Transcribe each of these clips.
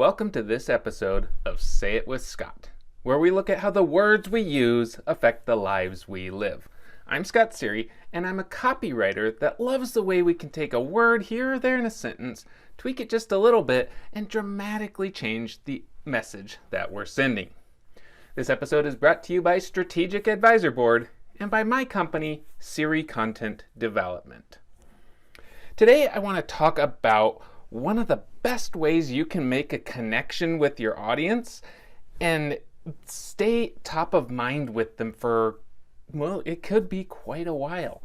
welcome to this episode of Say It with Scott, where we look at how the words we use affect the lives we live. I'm Scott Sery, and I'm a copywriter that loves the way we can take a word here or there in a sentence, tweak it just a little bit, and dramatically change the message that we're sending. This episode is brought to you by Strategic Advisor Board and by my company, Sery Content Development. Today, I want to talk about one of the best ways you can make a connection with your audience and stay top of mind with them for, well, it could be quite a while.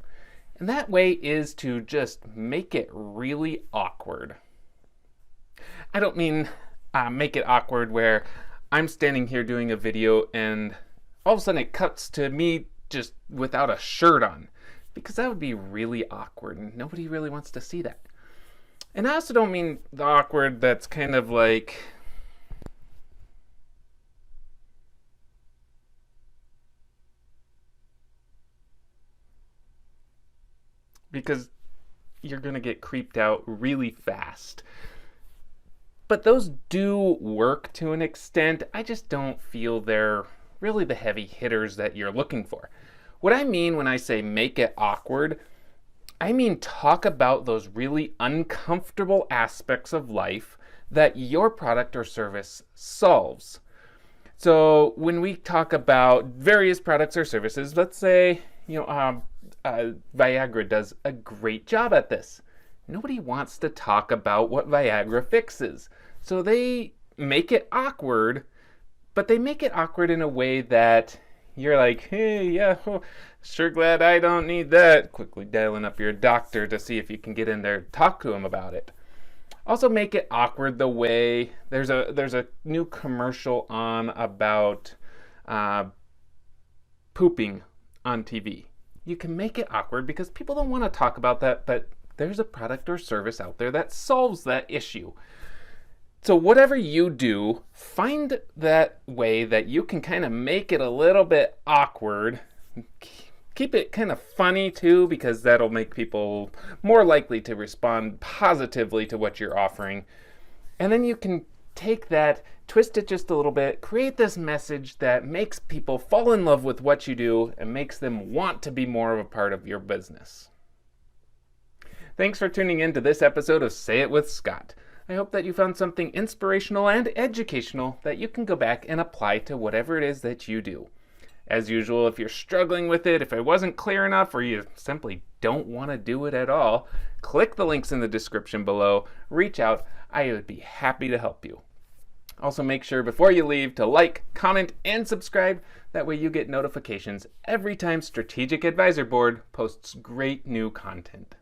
And that way is to just make it really awkward. I don't mean make it awkward where I'm standing here doing a video and all of a sudden it cuts to me just without a shirt on, because that would be really awkward and nobody really wants to see that. And I also don't mean the awkward that's kind of like because you're going to get creeped out really fast. But those do work to an extent. I just don't feel they're really the heavy hitters that you're looking for. What I mean when I say make it awkward, I mean talk about those really uncomfortable aspects of life that your product or service solves. So when we talk about various products or services, let's say, Viagra does a great job at this. Nobody wants to talk about what Viagra fixes. So they make it awkward, but they make it awkward in a way that you're like, hey, yeah, sure glad I don't need that. Quickly dialing up your doctor to see if you can get in there and talk to him about it. Also make it awkward the way there's a new commercial on about pooping on TV. You can make it awkward because people don't want to talk about that, but there's a product or service out there that solves that issue. So whatever you do, find that way that you can kind of make it a little bit awkward. Keep it kind of funny too, because that'll make people more likely to respond positively to what you're offering. And then you can take that, twist it just a little bit, create this message that makes people fall in love with what you do and makes them want to be more of a part of your business. Thanks for tuning in to this episode of Say It with Scott. I hope that you found something inspirational and educational that you can go back and apply to whatever it is that you do. As usual, if you're struggling with it, if I wasn't clear enough, or you simply don't want to do it at all, click the links in the description below, reach out. I would be happy to help you. Also, make sure before you leave to like, comment, and subscribe. That way you get notifications every time Strategic Advisor Board posts great new content.